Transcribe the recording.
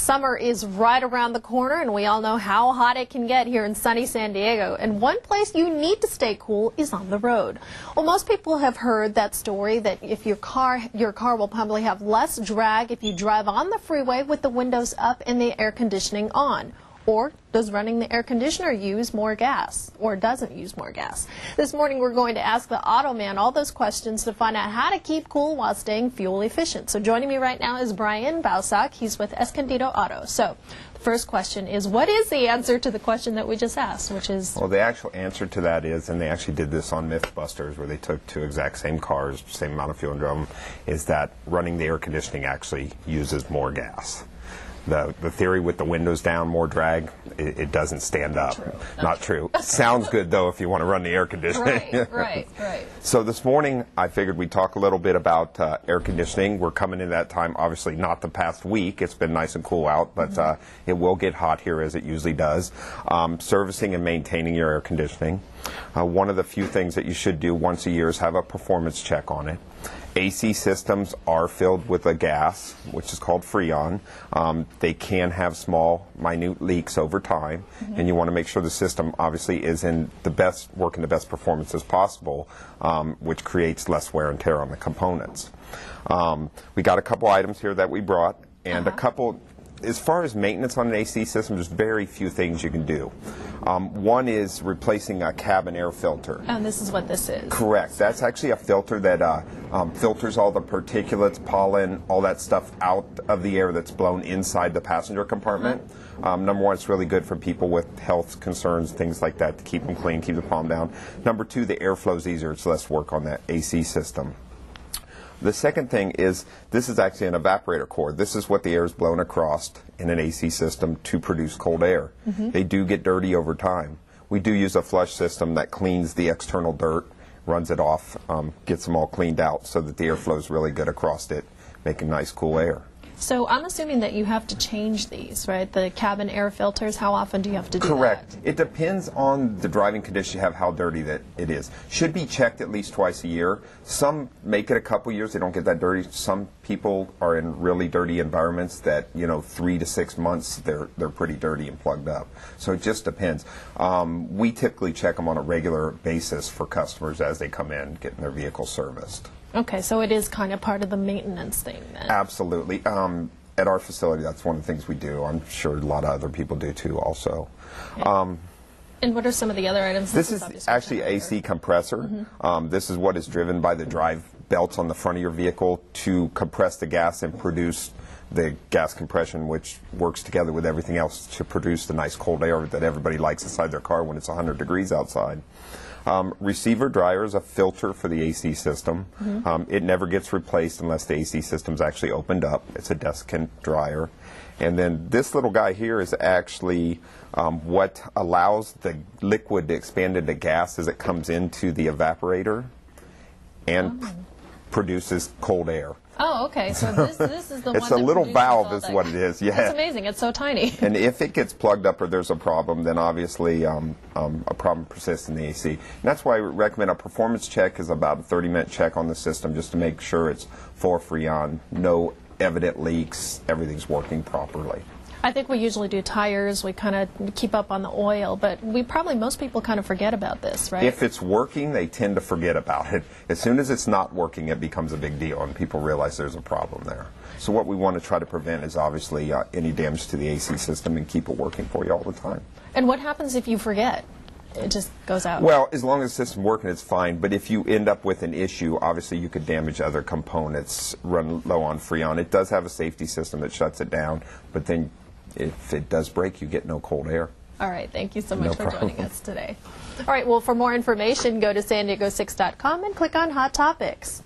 Summer is right around the corner, and we all know how hot it can get here in sunny San Diego. And one place you need to stay cool is on the road. Well, most people have heard that story that if your car will probably have less drag if you drive on the freeway with the windows up and the air conditioning on. Or does running the air conditioner use more gas, or doesn't use more gas? This morning we're going to ask the auto man all those questions to find out how to keep cool while staying fuel efficient. So joining me right now is Brian Bausak. He's with Escondido Auto. So the first question is, what is the answer to the question that we just asked, which is? Well, the actual answer to that is, and they actually did this on Mythbusters where they took two exact same cars, same amount of fuel and drove them, is that running the air conditioning actually uses more gas. The theory with the windows down, more drag, it doesn't stand up. Not true. Sounds good, though, if you want to run the air conditioning. Right. So this morning, I figured we'd talk a little bit about air conditioning. We're coming in that time, obviously not the past week. It's been nice and cool out, but it will get hot here as it usually does. Servicing and maintaining your air conditioning. One of the few things that you should do once a year is have a performance check on it. AC systems are filled with a gas, which is called Freon. They can have small, minute leaks over time, and you want to make sure the system obviously is in the best, working the best performance as possible, which creates less wear and tear on the components. We got a couple items here that we brought, and a couple. As far as maintenance on an AC system, there's very few things you can do. One is replacing a cabin air filter. And this is what this is. Correct. That's actually a filter that filters all the particulates, pollen, all that stuff out of the air that's blown inside the passenger compartment. Number one, it's really good for people with health concerns, things like that, to keep them clean, keep the pollen down. Number two, the airflow is easier. It's less work on that AC system. The second thing is, this is actually an evaporator core. This is what the air is blown across in an AC system to produce cold air. They do get dirty over time. We do use a flush system that cleans the external dirt, runs it off, gets them all cleaned out so that the airflow is really good across it, making nice cool air. So I'm assuming that you have to change these, right? The cabin air filters, how often do you have to do that? Correct. It depends on the driving condition you have, how dirty that it is. Should be checked at least twice a year. Some make it a couple years, they don't get that dirty. Some people are in really dirty environments that, 3 to 6 months, they're pretty dirty and plugged up. So it just depends. We typically check them on a regular basis for customers as they come in, getting their vehicle serviced. Okay, so it is kind of part of the maintenance thing then. Absolutely. At our facility, that's one of the things we do. I'm sure a lot of other people do too also. Okay. And what are some of the other items? This is actually AC compressor. This is what is driven by the drive belts on the front of your vehicle to compress the gas and produce the gas compression, which works together with everything else to produce the nice cold air that everybody likes inside their car when it's 100 degrees outside. Receiver dryer is a filter for the AC system. It never gets replaced unless the AC system's actually opened up. It's a desiccant dryer. And then this little guy here is actually what allows the liquid to expand into gas as it comes into the evaporator and produces cold air. Oh, okay. So this is the one. It's a little valve is what it is. Yeah. That's amazing. It's so tiny. And if it gets plugged up or there's a problem, then obviously a problem persists in the AC. And that's why I recommend a performance check is about a 30-minute check on the system just to make sure it's full Freon, no evident leaks, everything's working properly. I think we usually do tires, we kind of keep up on the oil, but most people kind of forget about this, right? If it's working, they tend to forget about it. As soon as it's not working, it becomes a big deal, and people realize there's a problem there. So what we want to try to prevent is obviously any damage to the AC system and keep it working for you all the time. And what happens if you forget? It just goes out? Well, as long as the system's working, it's fine. But if you end up with an issue, obviously you could damage other components, run low on Freon. It does have a safety system that shuts it down, but then if it does break, you get no cold air. All right. Thank you so much for joining us today. All right. Well, for more information, go to san diego6.com and click on Hot Topics.